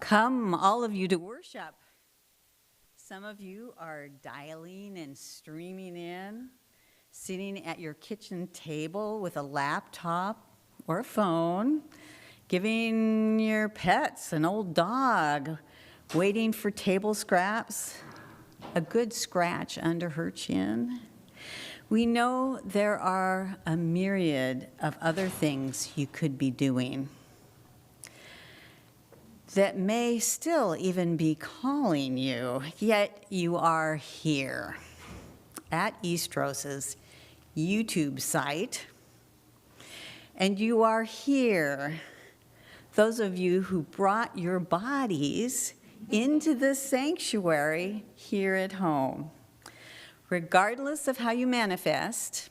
Come, all of you, to worship. Some of you are dialing and streaming in, sitting at your kitchen table with a laptop or a phone, giving your pets an old dog, waiting for table scraps, a good scratch under her chin. We know there are a myriad of other things you could be doing that may still even be calling you, yet you are here at Eastrose's YouTube site, and you are here, those of you who brought your bodies into the sanctuary here at home. Regardless of how you manifest,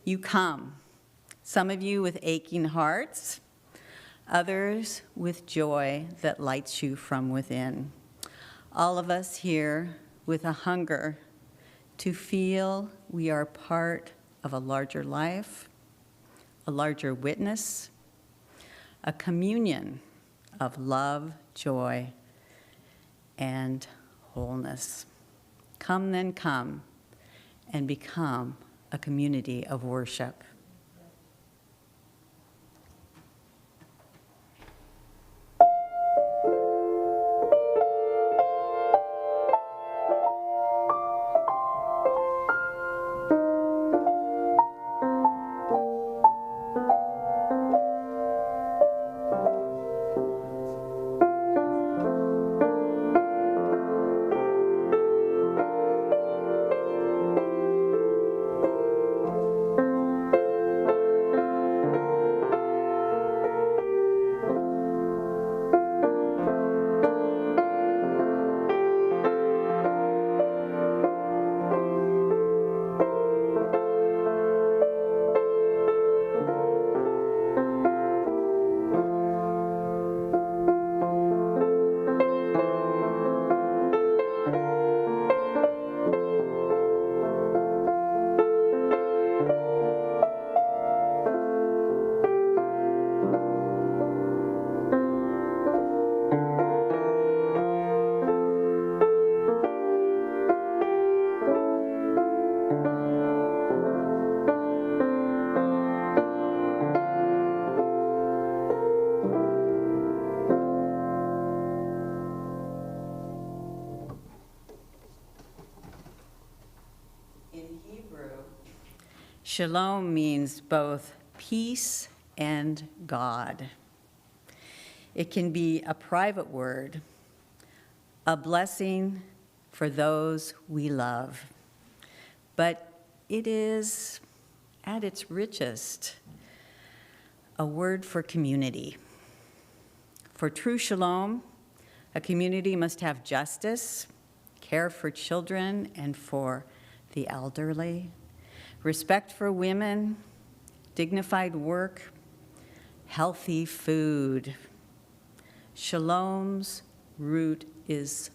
you come. Some of you with aching hearts, others with joy that lights you from within. All of us here with a hunger to feel we are part of a larger life, a larger witness, a communion of love, joy, and wholeness. Come then come and become a community of worship. Shalom means both peace and God. It can be a private word, a blessing for those we love. But it is, at its richest, a word for community. For true shalom, a community must have justice, care for children and for the elderly, respect for women, dignified work, healthy food. Shalom's root is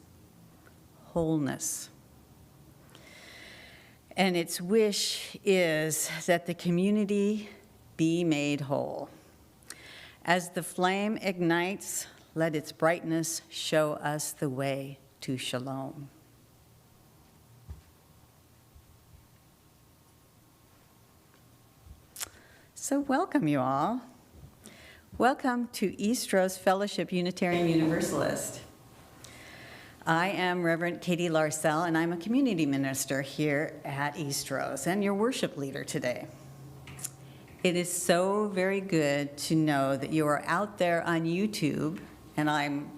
wholeness. And its wish is that the community be made whole. As the flame ignites, let its brightness show us the way to shalom. So welcome you all. Welcome to Eastrose Fellowship Unitarian Universalist. I am Reverend Katie Larcell, and I'm a community minister here at Eastrose and your worship leader today. It is so very good to know that you are out there on YouTube, and I'm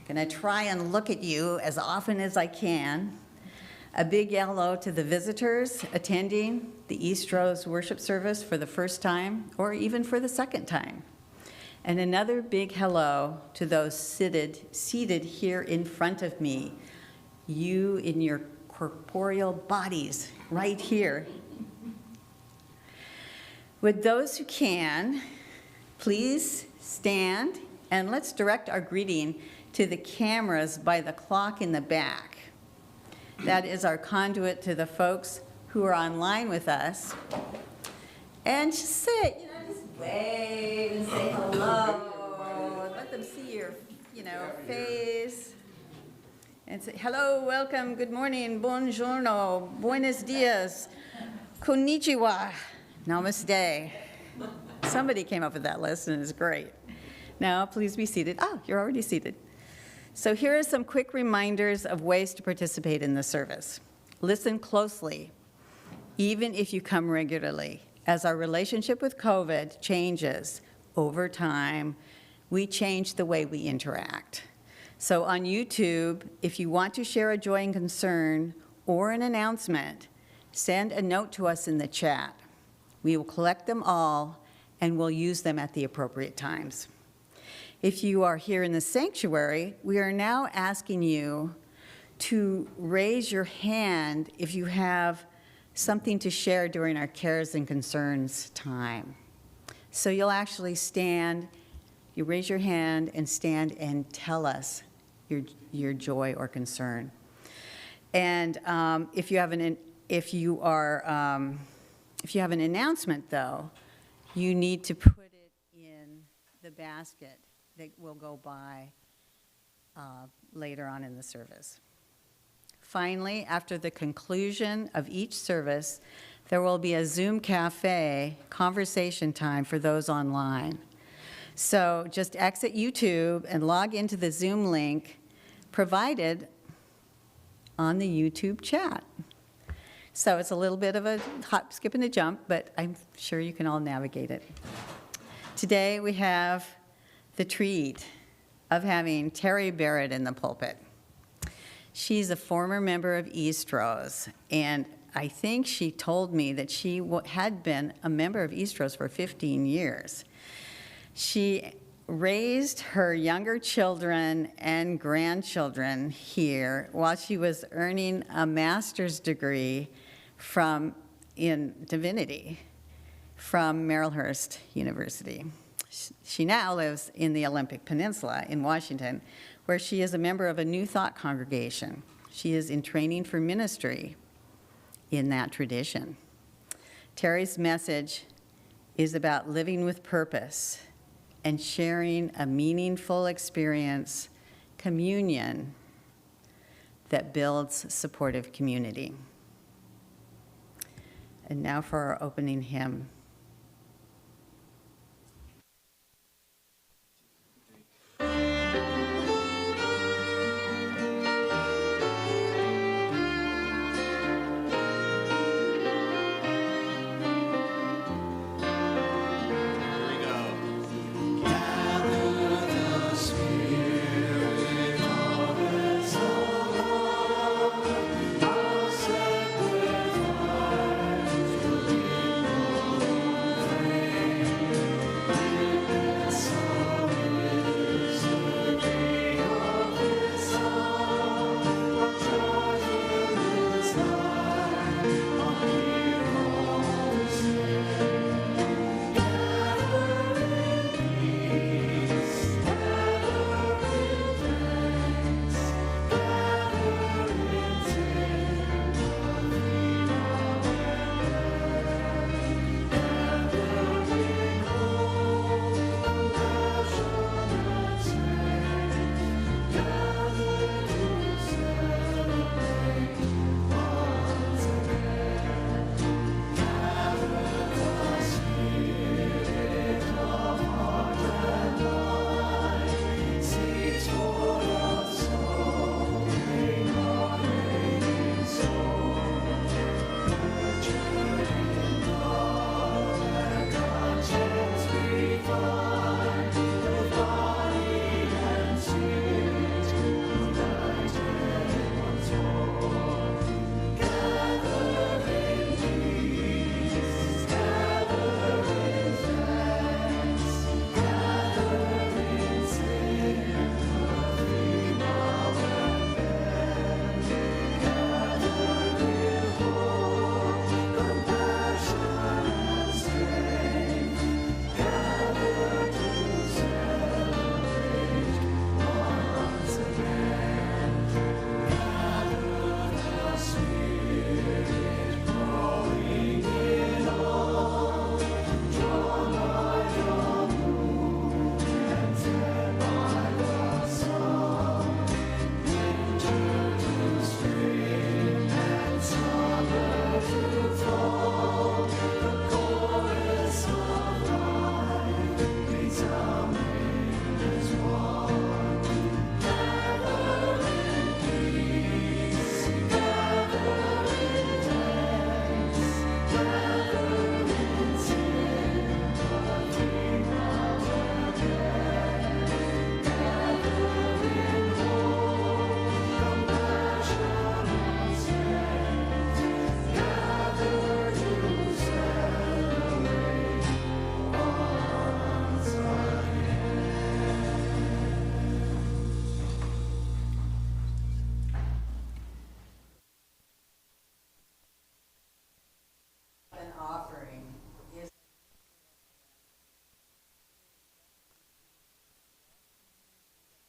going to try and look at you as often as I can. A big hello to the visitors attending the Eastrose worship service for the first time or even for the second time. And another big hello to those seated here in front of me, you in your corporeal bodies right here. Would those who can, please stand and let's direct our greeting to the cameras by the clock in the back. That is our conduit to the folks who are online with us. And just say, just wave and say hello. Let them face. And say, hello, welcome, good morning, buongiorno, buenos dias, konnichiwa, namaste. Somebody came up with that list, and it's great. Now, please be seated. Oh, you're already seated. So here are some quick reminders of ways to participate in the service. Listen closely, even if you come regularly. As our relationship with COVID changes over time, we change the way we interact. So on YouTube, if you want to share a joy and concern or an announcement, send a note to us in the chat. We will collect them all and we'll use them at the appropriate times. If you are here in the sanctuary, we are now asking you to raise your hand if you have something to share during our cares and concerns time. So you'll actually stand, you raise your hand and stand and tell us your joy or concern. And if you have an announcement, though, you need to put it in the basket that will go by later on in the service. Finally, after the conclusion of each service, there will be a Zoom Cafe conversation time for those online. So just exit YouTube and log into the Zoom link provided on the YouTube chat. So it's a little bit of a hop, skip, and a jump, but I'm sure you can all navigate it. Today we have the treat of having Terry Barrett in the pulpit. She's a former member of Eastrose, and I think she told me that she had been a member of Eastrose for 15 years. She raised her younger children and grandchildren here while she was earning a master's degree in divinity from Marylhurst University. She now lives in the Olympic Peninsula in Washington, where she is a member of a New Thought congregation. She is in training for ministry in that tradition. Terry's message is about living with purpose and sharing a meaningful experience, communion, that builds supportive community. And now for our opening hymn.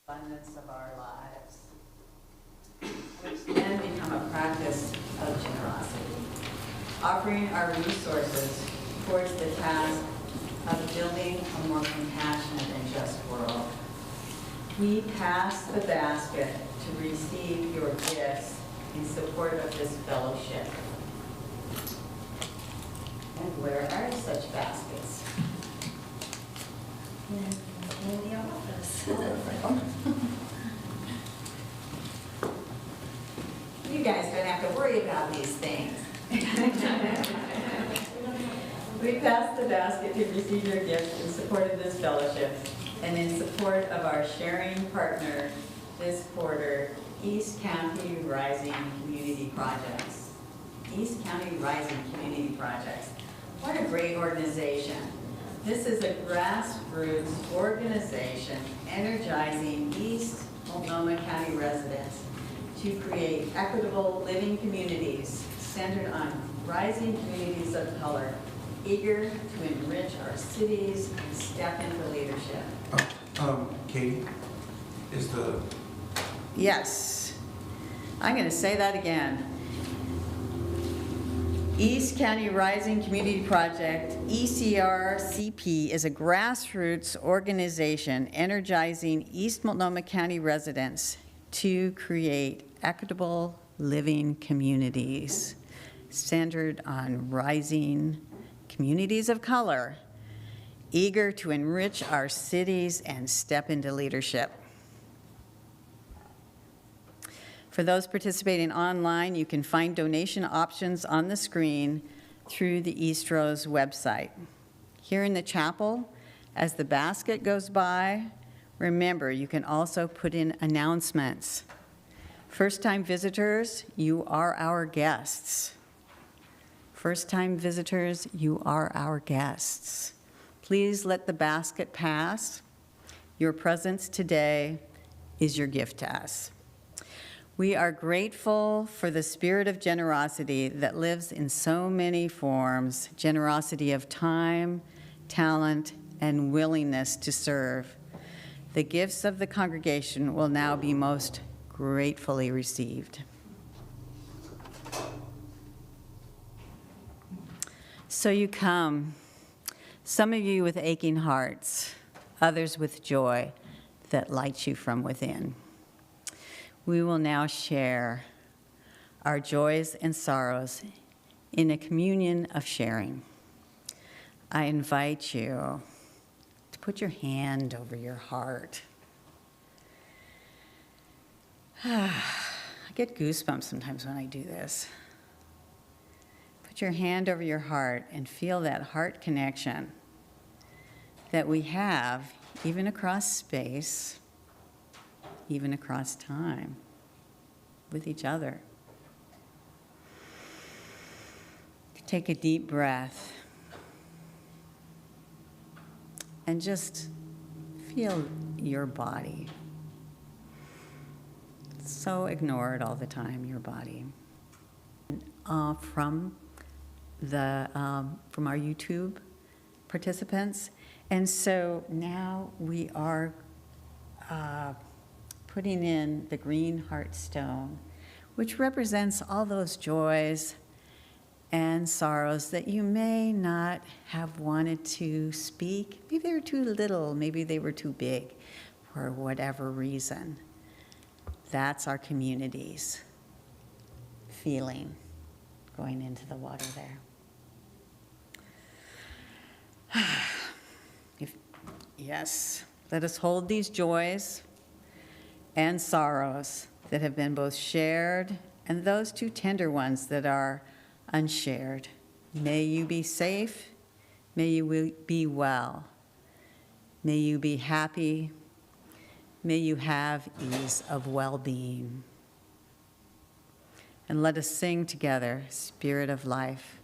abundance of our lives, which then become a practice of generosity, offering our resources towards the task of building a more compassionate and just world. We pass the basket to receive your gifts in support of this fellowship. And where are such baskets? In the office. You guys don't have to worry about these things. We pass the basket to receive your gifts in support of this fellowship and in support of our sharing partner this quarter, East County Rising Community Projects. East County Rising Community Projects. What a great organization. This is a grassroots organization energizing East Multnomah County residents to create equitable living communities centered on rising communities of color, eager to enrich our cities and step into leadership. Katie, is the... Yes, I'm going to say that again. East County Rising Community Project, ECRCP, is a grassroots organization energizing East Multnomah County residents to create equitable living communities centered on rising communities of color, eager to enrich our cities and step into leadership. For those participating online, you can find donation options on the screen through the Eastrose website. Here in the chapel, as the basket goes by, remember you can also put in announcements. First-time visitors, you are our guests. First-time visitors, you are our guests. Please let the basket pass. Your presence today is your gift to us. We are grateful for the spirit of generosity that lives in so many forms, generosity of time, talent, and willingness to serve. The gifts of the congregation will now be most gratefully received. So you come, some of you with aching hearts, others with joy that lights you from within. We will now share our joys and sorrows in a communion of sharing. I invite you to put your hand over your heart. I get goosebumps sometimes when I do this. Put your hand over your heart and feel that heart connection that we have even across space, even across time, with each other. Take a deep breath and just feel your body. So ignore it all the time, your body. From our YouTube participants. And so now we are putting in the green heart stone, which represents all those joys and sorrows that you may not have wanted to speak. Maybe they were too little, maybe they were too big, for whatever reason. That's our community's feeling going into the water there. Yes, let us hold these joys and sorrows that have been both shared and those too tender ones that are unshared. May you be safe. May you be well. May you be happy. May you have ease of well-being. And let us sing together, Spirit of Life.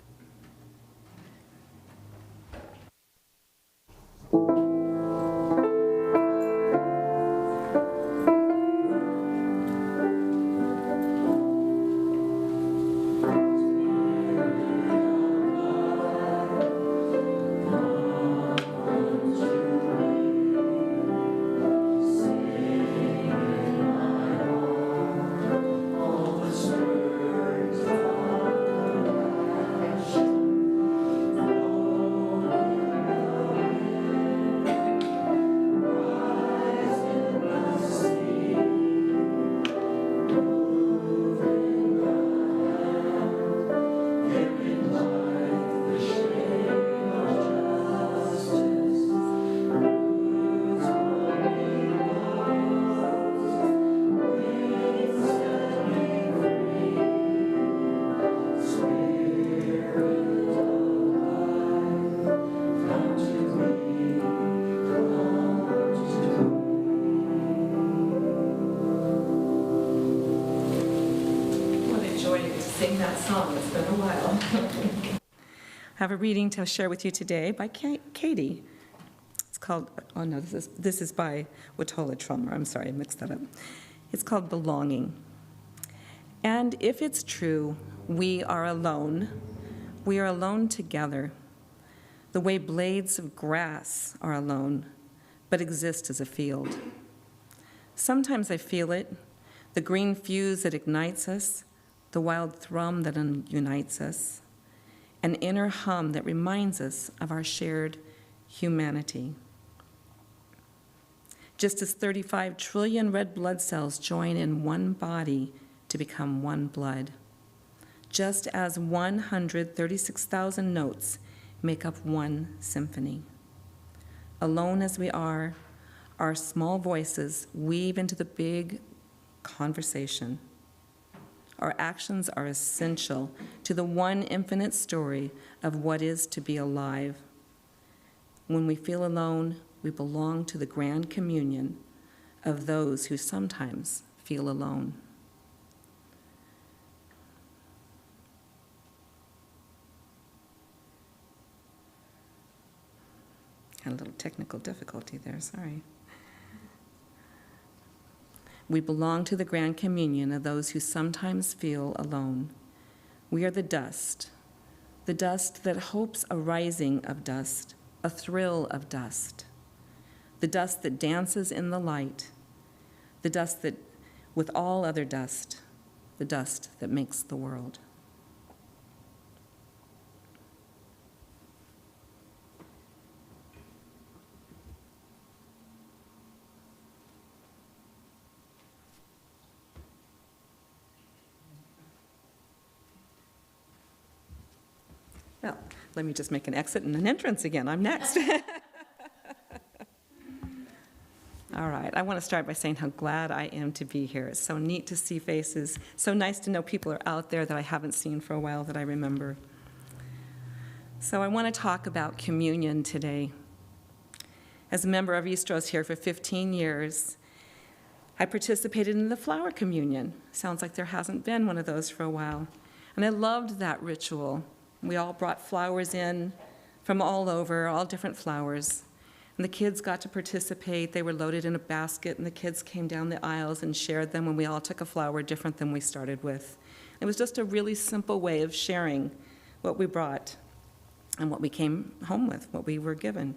that song. It's been a while. I have a reading to share with you today by Katie. It's called, oh no, this is by Watola Trummer. I'm sorry, I mixed that up. It's called Belonging. And if it's true, we are alone. We are alone together, the way blades of grass are alone, but exist as a field. Sometimes I feel it, the green fuse that ignites us, the wild thrum that unites us, an inner hum that reminds us of our shared humanity. Just as 35 trillion red blood cells join in one body to become one blood, just as 136,000 notes make up one symphony. Alone as we are, our small voices weave into the big conversation. Our actions are essential to the one infinite story of what is to be alive. When we feel alone, we belong to the grand communion of those who sometimes feel alone. Had a little technical difficulty there, sorry. We belong to the grand communion of those who sometimes feel alone. We are the dust that hopes a rising of dust, a thrill of dust, the dust that dances in the light, the dust that, with all other dust, the dust that makes the world. Well, let me just make an exit and an entrance again. I'm next. All right, I want to start by saying how glad I am to be here. It's so neat to see faces. So nice to know people are out there that I haven't seen for a while that I remember. So I want to talk about communion today. As a member of Eastrose here for 15 years, I participated in the flower communion. Sounds like there hasn't been one of those for a while. And I loved that ritual. We all brought flowers in from all over, all different flowers. And the kids got to participate. They were loaded in a basket, and the kids came down the aisles and shared them, and we all took a flower different than we started with. It was just a really simple way of sharing what we brought and what we came home with, what we were given.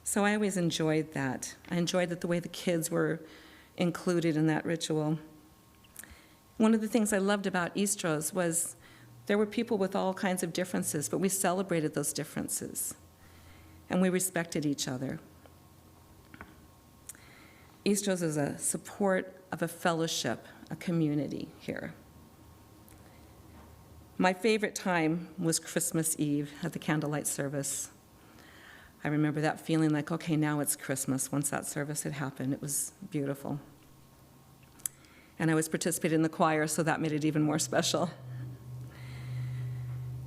So I always enjoyed that. I enjoyed that the way the kids were included in that ritual. One of the things I loved about Eastrose was there were people with all kinds of differences, but we celebrated those differences, and we respected each other. Eastrose is a support of a fellowship, a community here. My favorite time was Christmas Eve at the candlelight service. I remember that feeling like, okay, now it's Christmas. Once that service had happened, it was beautiful. And I was participating in the choir, so that made it even more special.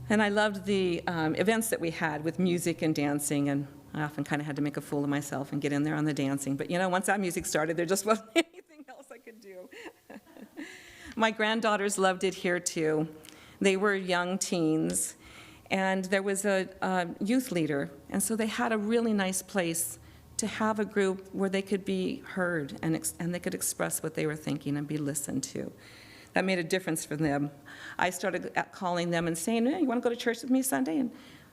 And I loved the events that we had with music and dancing, and I often kind of had to make a fool of myself and get in there on the dancing. But, you know, once that music started, there just wasn't anything else I could do. My granddaughters loved it here, too. They were young teens, and there was a youth leader, and so they had a really nice place to have a group where they could be heard and they could express what they were thinking and be listened to. That made a difference for them. I started calling them and saying, hey, you want to go to church with me Sunday? And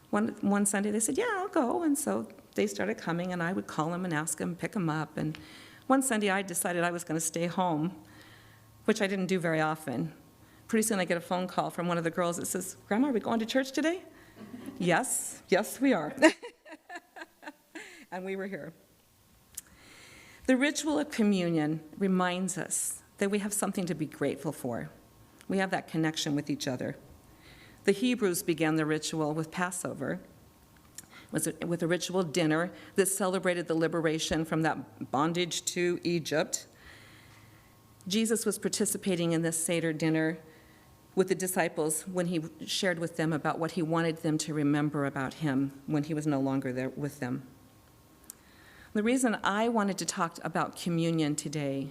one Sunday they said, yeah, I'll go. And so they started coming, and I would call them and ask them, pick them up. And one Sunday I decided I was going to stay home, which I didn't do very often. Pretty soon I get a phone call from one of the girls that says, Grandma, are we going to church today? Yes, we are. And we were here. The ritual of communion reminds us that we have something to be grateful for. We have that connection with each other. The Hebrews began the ritual with Passover, with a ritual dinner that celebrated the liberation from that bondage to Egypt. Jesus was participating in this Seder dinner with the disciples when he shared with them about what he wanted them to remember about him when he was no longer there with them. The reason I wanted to talk about communion today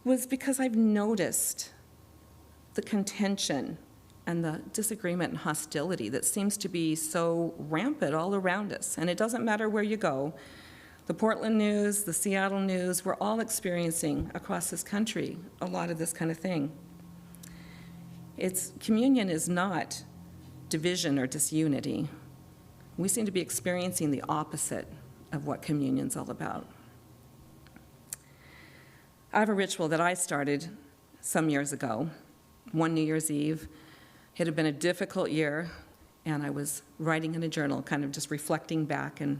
was because I've noticed the contention and the disagreement and hostility that seems to be so rampant all around us. And it doesn't matter where you go. The Portland news, the Seattle news, we're all experiencing across this country a lot of this kind of thing. Communion is not division or disunity. We seem to be experiencing the opposite of what communion's all about. I have a ritual that I started some years ago, one New Year's Eve. It had been a difficult year, and I was writing in a journal, kind of just reflecting back and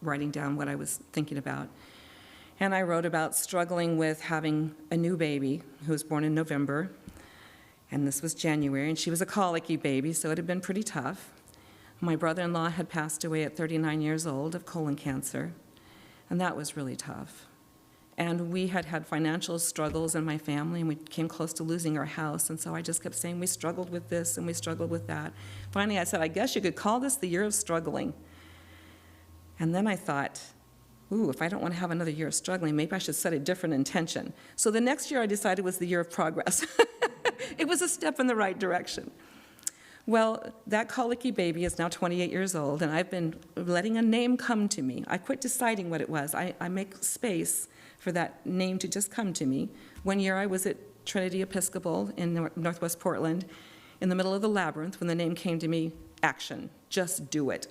writing down what I was thinking about. And I wrote about struggling with having a new baby who was born in November, and this was January, and she was a colicky baby, so it had been pretty tough. My brother-in-law had passed away at 39 years old of colon cancer, and that was really tough. And we had had financial struggles in my family, and we came close to losing our house, and so I just kept saying we struggled with this and we struggled with that. Finally, I said, I guess you could call this the year of struggling. And then I thought, ooh, if I don't want to have another year of struggling, maybe I should set a different intention. So the next year I decided was the year of progress. It was a step in the right direction. Well, that colicky baby is now 28 years old, and I've been letting a name come to me. I quit deciding what it was. I make space for that name to just come to me. One year I was at Trinity Episcopal in Northwest Portland, in the middle of the labyrinth, when the name came to me, action, just do it.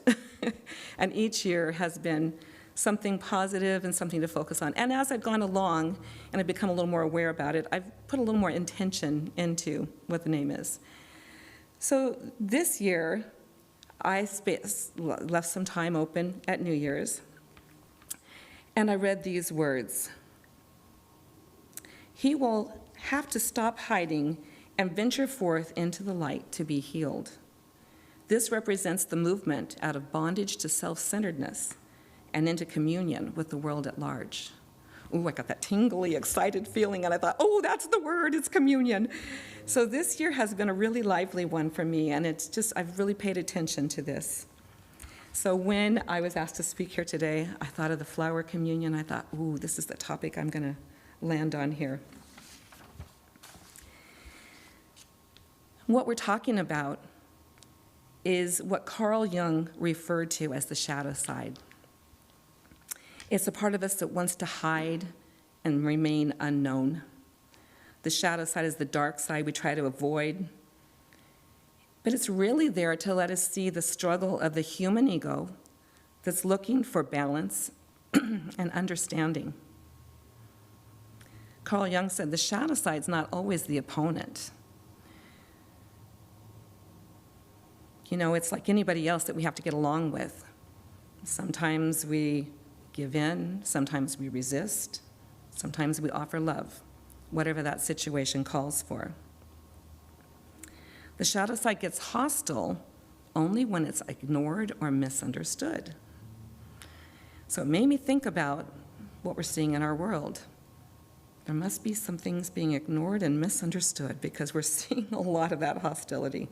And each year has been something positive and something to focus on. And as I've gone along and I've become a little more aware about it, I've put a little more intention into what the name is. So this year, I left some time open at New Year's, and I read these words. He will have to stop hiding and venture forth into the light to be healed. This represents the movement out of bondage to self-centeredness and into communion with the world at large. Ooh, I got that tingly, excited feeling, and I thought, oh, that's the word, it's communion. So this year has been a really lively one for me, and it's just, I've really paid attention to this. So when I was asked to speak here today, I thought of the flower communion. I thought, ooh, this is the topic I'm going to land on here. What we're talking about is what Carl Jung referred to as the shadow side. It's a part of us that wants to hide and remain unknown. The shadow side is the dark side we try to avoid. But it's really there to let us see the struggle of the human ego that's looking for balance and understanding. Carl Jung said the shadow side's not always the opponent. You know, it's like anybody else that we have to get along with. Sometimes we give in, sometimes we resist, sometimes we offer love, whatever that situation calls for. The shadow side gets hostile only when it's ignored or misunderstood. So it made me think about what we're seeing in our world. There must be some things being ignored and misunderstood because we're seeing a lot of that hostility.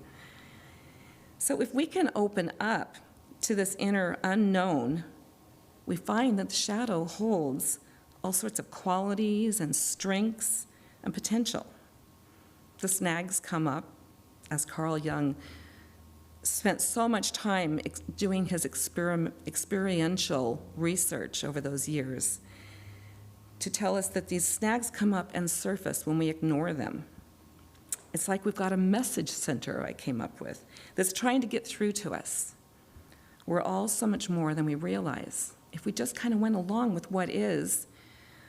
So if we can open up to this inner unknown, we find that the shadow holds all sorts of qualities and strengths and potential. The snags come up, as Carl Jung spent so much time doing his experiential research over those years to tell us that these snags come up and surface when we ignore them. It's like we've got a message center I came up with that's trying to get through to us. We're all so much more than we realize. If we just kind of went along with what is,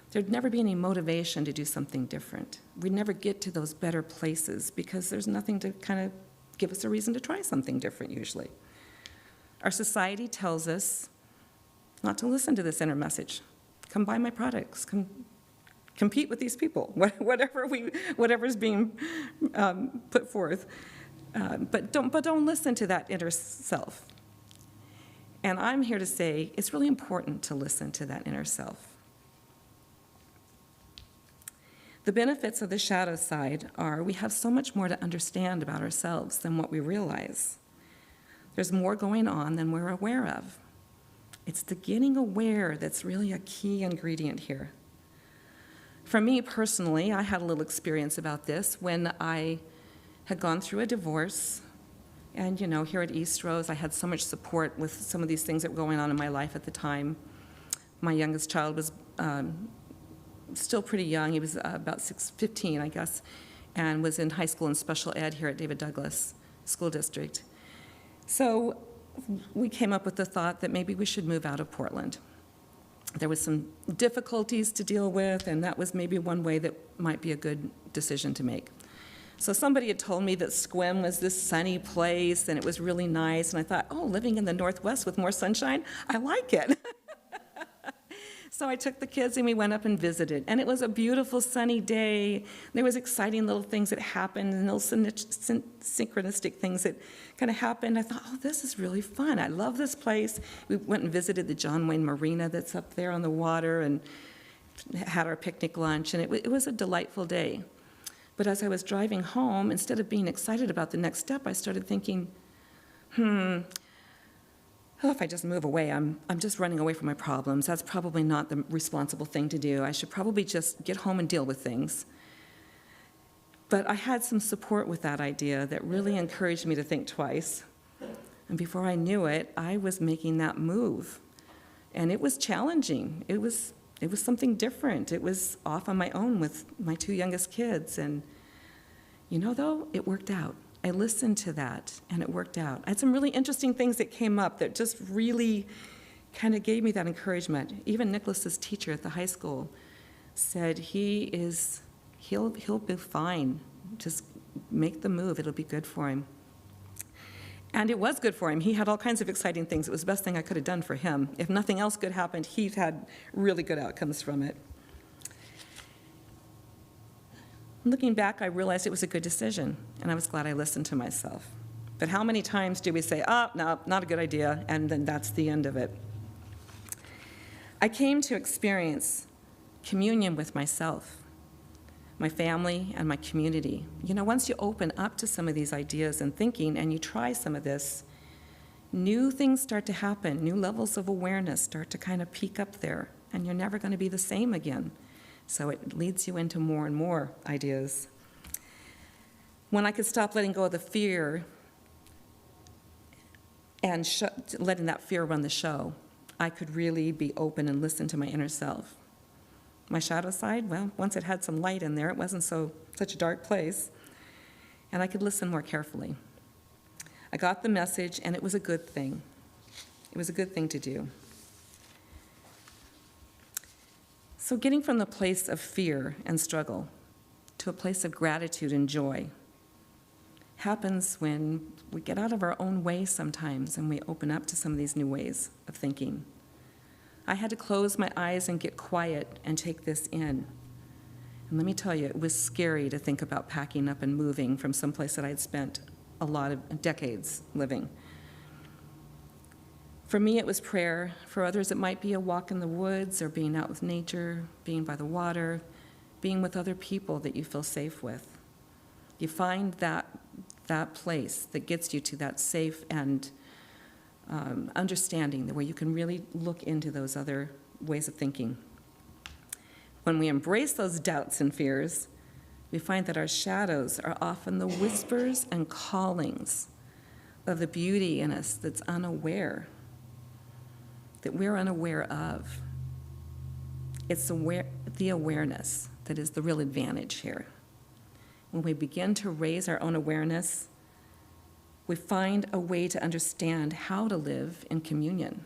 there'd never be any motivation to do something different. We'd never get to those better places because there's nothing to kind of give us a reason to try something different usually. Our society tells us not to listen to this inner message. Come buy my products, compete with these people, whatever's being put forth. But don't listen to that inner self. And I'm here to say it's really important to listen to that inner self. The benefits of the shadow side are we have so much more to understand about ourselves than what we realize. There's more going on than we're aware of. It's the getting aware that's really a key ingredient here. For me personally, I had a little experience about this when I had gone through a divorce. And, here at Eastrose, I had so much support with some of these things that were going on in my life at the time. My youngest child was still pretty young. He was about 15, I guess, and was in high school in special ed here at David Douglas School District. So we came up with the thought that maybe we should move out of Portland. There was some difficulties to deal with, and that was maybe one way that might be a good decision to make. So somebody had told me that Sequim was this sunny place, and it was really nice, and I thought, oh, living in the Northwest with more sunshine, I like it. So I took the kids and we went up and visited, and it was a beautiful sunny day. There was exciting little things that happened and little synchronistic things that kind of happened. I thought, oh, this is really fun. I love this place. We went and visited the John Wayne Marina that's up there on the water and had our picnic lunch, and it was a delightful day. But as I was driving home, instead of being excited about the next step, I started thinking, if I just move away, I'm just running away from my problems. That's probably not the responsible thing to do. I should probably just get home and deal with things. But I had some support with that idea that really encouraged me to think twice. And before I knew it, I was making that move. And it was challenging. It was something different. It was off on my own with my two youngest kids. And, though, it worked out. I listened to that, and it worked out. I had some really interesting things that came up that just really kind of gave me that encouragement. Even Nicholas's teacher at the high school said he'll be fine. Just make the move. It'll be good for him. And it was good for him. He had all kinds of exciting things. It was the best thing I could have done for him. If nothing else good happened, he had really good outcomes from it. Looking back, I realized it was a good decision, and I was glad I listened to myself. But how many times do we say, no, not a good idea, and then that's the end of it? I came to experience communion with myself, my family, and my community. Once you open up to some of these ideas and thinking, and you try some of this, new things start to happen, new levels of awareness start to kind of peek up there, and you're never going to be the same again. So it leads you into more and more ideas. When I could stop letting go of the fear and letting that fear run the show, I could really be open and listen to my inner self. My shadow side, well, once it had some light in there, it wasn't such a dark place, and I could listen more carefully. I got the message, and it was a good thing. It was a good thing to do. So getting from the place of fear and struggle to a place of gratitude and joy happens when we get out of our own way sometimes and we open up to some of these new ways of thinking. I had to close my eyes and get quiet and take this in. And let me tell you, it was scary to think about packing up and moving from someplace that I had spent a lot of decades living. For me, it was prayer. For others, it might be a walk in the woods or being out with nature, being by the water, being with other people that you feel safe with. You find that place that gets you to that safe and understanding, where you can really look into those other ways of thinking. When we embrace those doubts and fears, we find that our shadows are often the whispers and callings of the beauty in us that's unaware, that we're unaware of. It's the awareness that is the real advantage here. When we begin to raise our own awareness, we find a way to understand how to live in communion.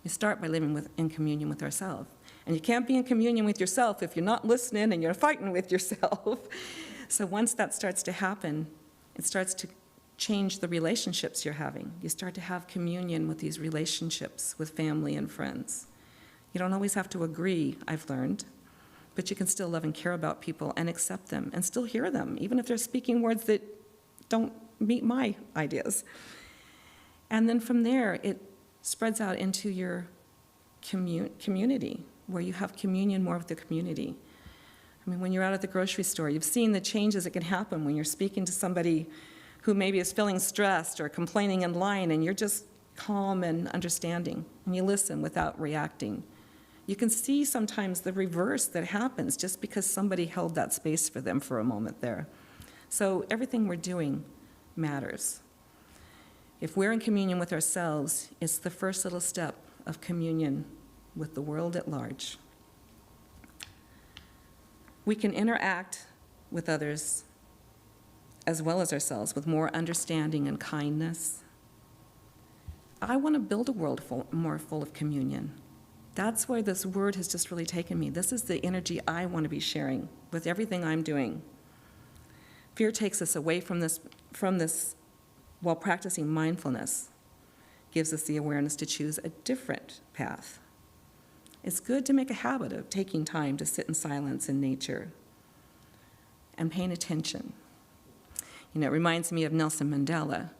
We start by living in communion with ourselves. And you can't be in communion with yourself if you're not listening and you're fighting with yourself. So once that starts to happen, it starts to change the relationships you're having. You start to have communion with these relationships with family and friends. You don't always have to agree, I've learned, but you can still love and care about people and accept them and still hear them, even if they're speaking words that don't meet my ideas. And then from there, it spreads out into your community, where you have communion more with the community. I mean, when you're out at the grocery store, you've seen the changes that can happen when you're speaking to somebody who maybe is feeling stressed or complaining in line, and you're just calm and understanding, and you listen without reacting. You can see sometimes the reverse that happens just because somebody held that space for them for a moment there. So everything we're doing matters. If we're in communion with ourselves, it's the first little step of communion with the world at large. We can interact with others as well as ourselves with more understanding and kindness. I want to build a world more full of communion. That's where this word has just really taken me. This is the energy I want to be sharing with everything I'm doing. Fear takes us away from this while practicing mindfulness, gives us the awareness to choose a different path. It's good to make a habit of taking time to sit in silence in nature and paying attention. You know, it reminds me of Nelson Mandela.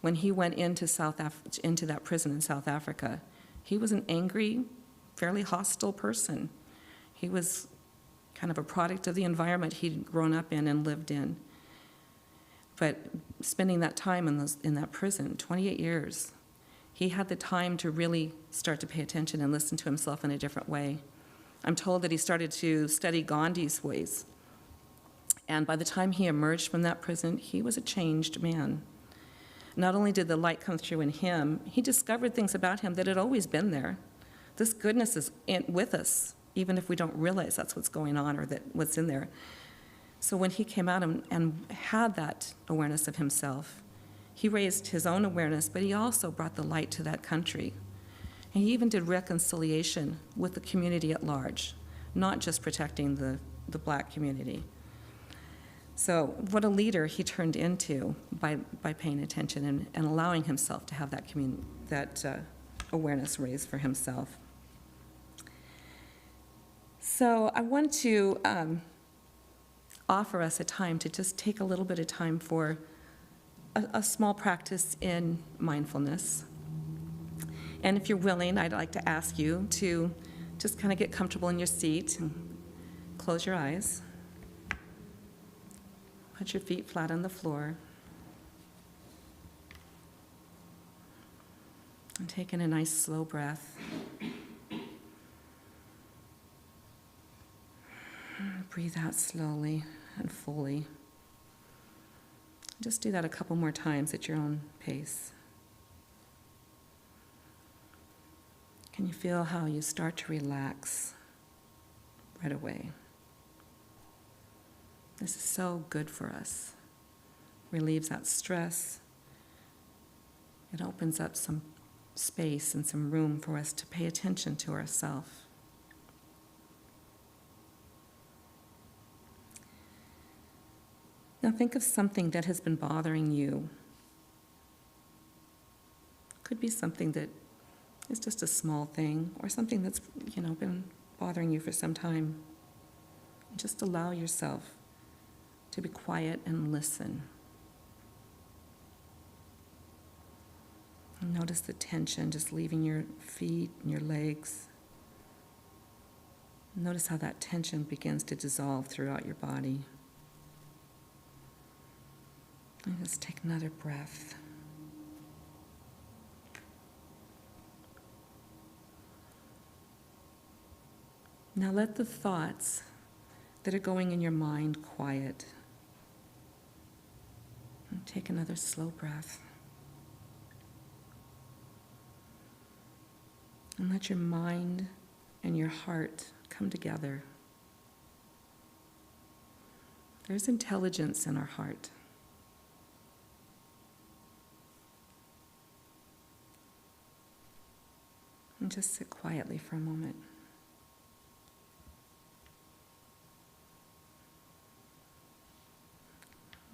When he went into that prison in South Africa, he was an angry, fairly hostile person. He was kind of a product of the environment he'd grown up in and lived in. But spending that time in that prison, 28 years, he had the time to really start to pay attention and listen to himself in a different way. I'm told that he started to study Gandhi's ways. And by the time he emerged from that prison, he was a changed man. Not only did the light come through in him, he discovered things about him that had always been there. This goodness is with us, even if we don't realize that's what's going on or that what's in there. So when he came out and had that awareness of himself, he raised his own awareness, but he also brought the light to that country. And he even did reconciliation with the community at large, not just protecting the black community. So what a leader he turned into by paying attention and allowing himself to have that awareness raised for himself. So I want to offer us a time to just take a little bit of time for a small practice in mindfulness. And if you're willing, I'd like to ask you to just kind of get comfortable in your seat and close your eyes. Put your feet flat on the floor. And take in a nice slow breath. Breathe out slowly and fully. Just do that a couple more times at your own pace. Can you feel how you start to relax right away? This is so good for us. Relieves that stress. It opens up some space and some room for us to pay attention to ourselves. Now think of something that has been bothering you. Could be something that is just a small thing, or something that's, been bothering you for some time. Just allow yourself to be quiet and listen. And notice the tension just leaving your feet and your legs. Notice how that tension begins to dissolve throughout your body. And just take another breath. Now let the thoughts that are going in your mind quiet. And take another slow breath. And let your mind and your heart come together. There's intelligence in our heart. And just sit quietly for a moment.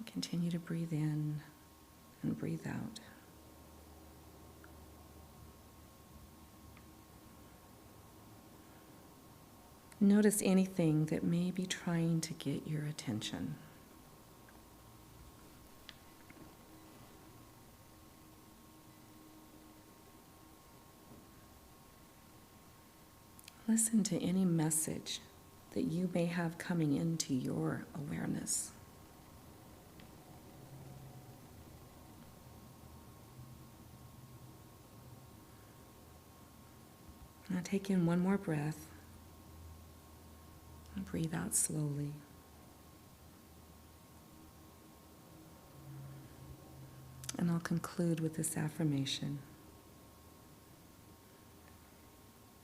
Continue to breathe in and breathe out. Notice anything that may be trying to get your attention. Listen to any message that you may have coming into your awareness. Now take in one more breath and breathe out slowly. And I'll conclude with this affirmation.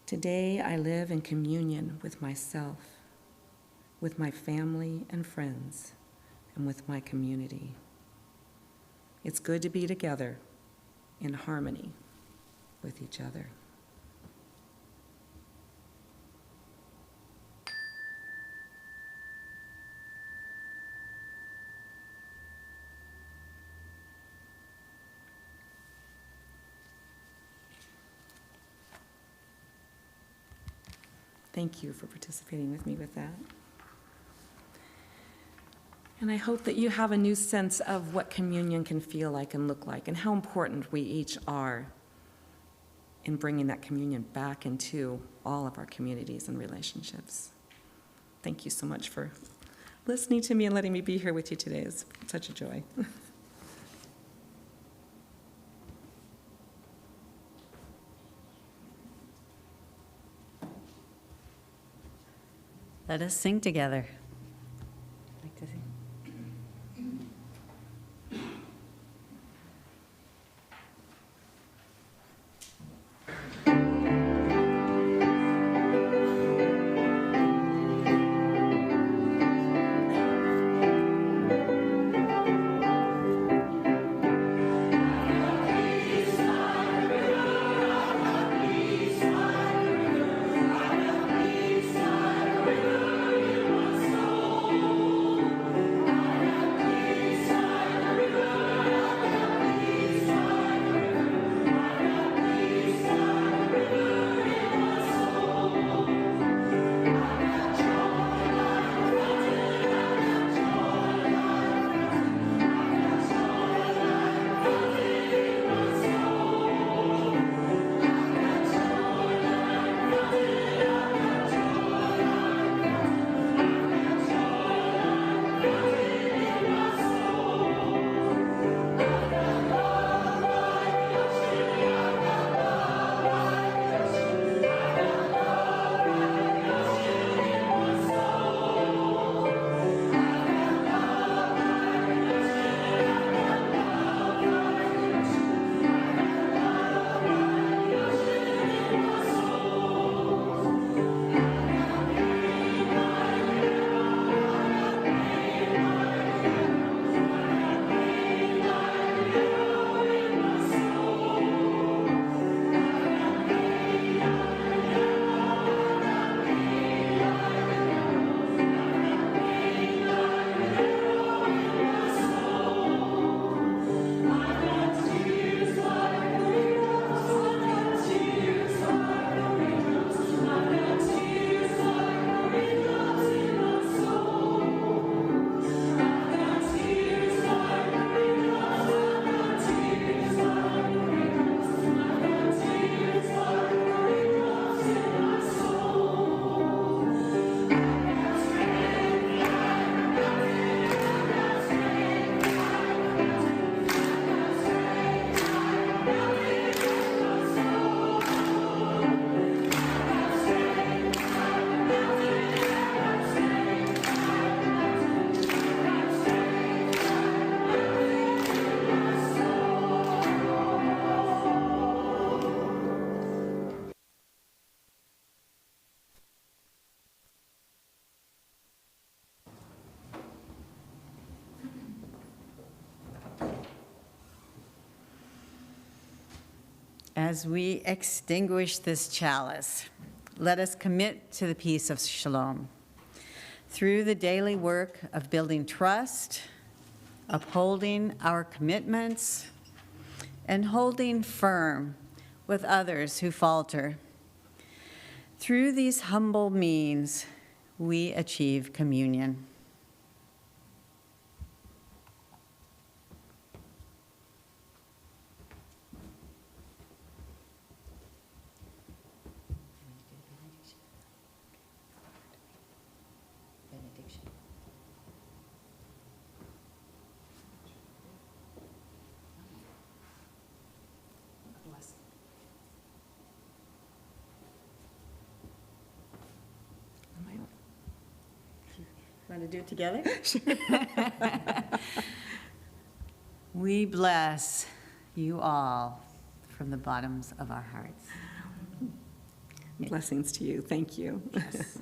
Today I live in communion with myself, with my family and friends, and with my community. It's good to be together in harmony with each other. Thank you for participating with me with that. And I hope that you have a new sense of what communion can feel like and look like, and how important we each are in bringing that communion back into all of our communities and relationships. Thank you so much for listening to me and letting me be here with you today. It's such a joy. Let us sing together. Like to sing. As we extinguish this chalice, let us commit to the peace of shalom through the daily work of building trust, upholding our commitments, and holding firm with others who falter. Through these humble means, we achieve communion. Want to do it together? We bless you all from the bottoms of our hearts. Blessings to you. Thank you. Yes.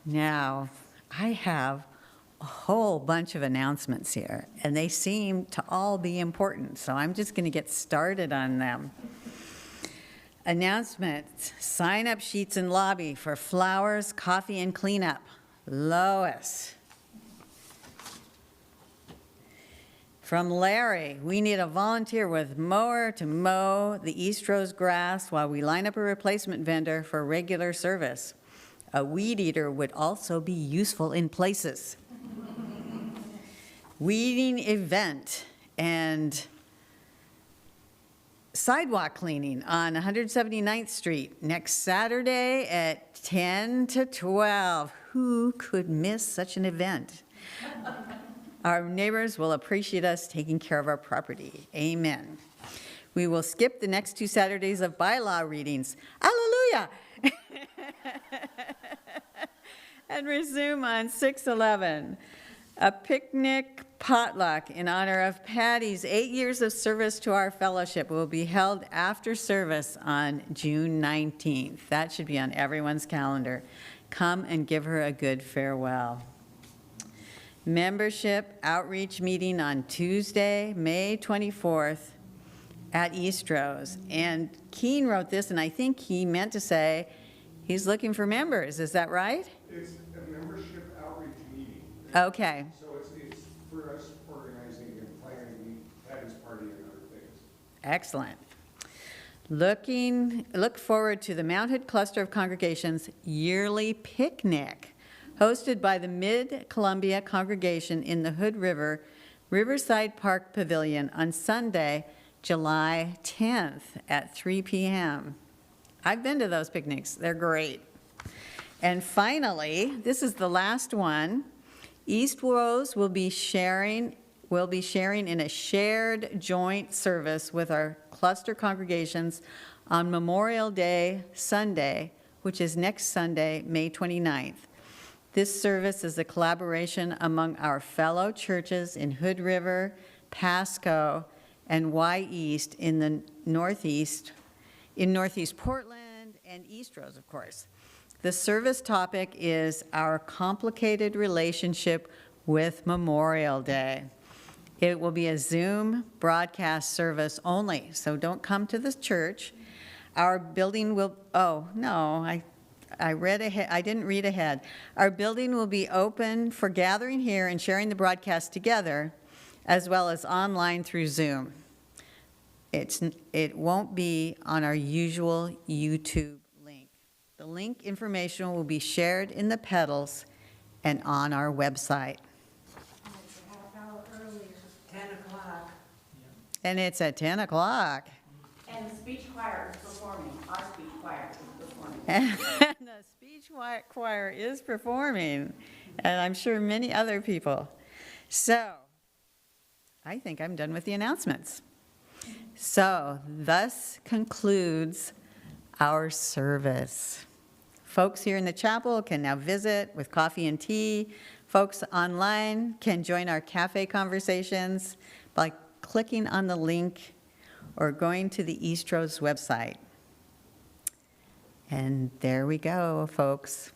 Now, I have a whole bunch of announcements here, and they seem to all be important, so I'm just going to get started on them. Announcements, sign-up sheets in lobby for flowers, coffee, and cleanup. Lois. From Larry, we need a volunteer with mower to mow the Eastrose grass while we line up a replacement vendor for regular service. A weed eater would also be useful in places. Weeding event and sidewalk cleaning on 179th Street next Saturday at 10 to 12. Who could miss such an event? Our neighbors will appreciate us taking care of our property. Amen. We will skip the next 2 Saturdays of bylaw readings. Hallelujah! And resume on 6/11. A picnic potluck in honor of Patty's 8 years of service to our fellowship will be held after service on June 19th. That should be on everyone's calendar. Come and give her a good farewell. Membership outreach meeting on Tuesday, May 24th at Eastrose. And Keen wrote this, and I think he meant to say he's looking for members. Is that right? It's a membership outreach meeting. Okay. So it's for us organizing and planning Patty's party and other things. Excellent. Look forward to the Mount Hood Cluster of Congregations yearly picnic hosted by the Mid-Columbia congregation in the Hood River Riverside Park Pavilion on Sunday, July 10th at 3 p.m. I've been to those picnics. They're great. And finally, this is the last one. Eastrose will be sharing in a shared joint service with our cluster congregations on Memorial Day Sunday, which is next Sunday, May 29th. This service is a collaboration among our fellow churches in Hood River, Pasco, and Y East in the Northeast Portland, and Eastrose, of course. The service topic is our complicated relationship with Memorial Day. It will be a Zoom broadcast service only, so don't come to the church. Our building will, oh, no, I read ahead, I didn't read ahead. Our building will be open for gathering here and sharing the broadcast together, as well as online through Zoom. It won't be on our usual YouTube link. The link information will be shared in the pedals and on our website. It's a half hour earlier, 10 o'clock. And it's at 10 o'clock. And the speech choir is performing, our speech choir is performing. And the speech choir is performing, and I'm sure many other people. So, I think I'm done with the announcements. So, thus concludes our service. Folks here in the chapel can now visit with coffee and tea. Folks online can join our cafe conversations by clicking on the link or going to the Eastrose website. And there we go, folks.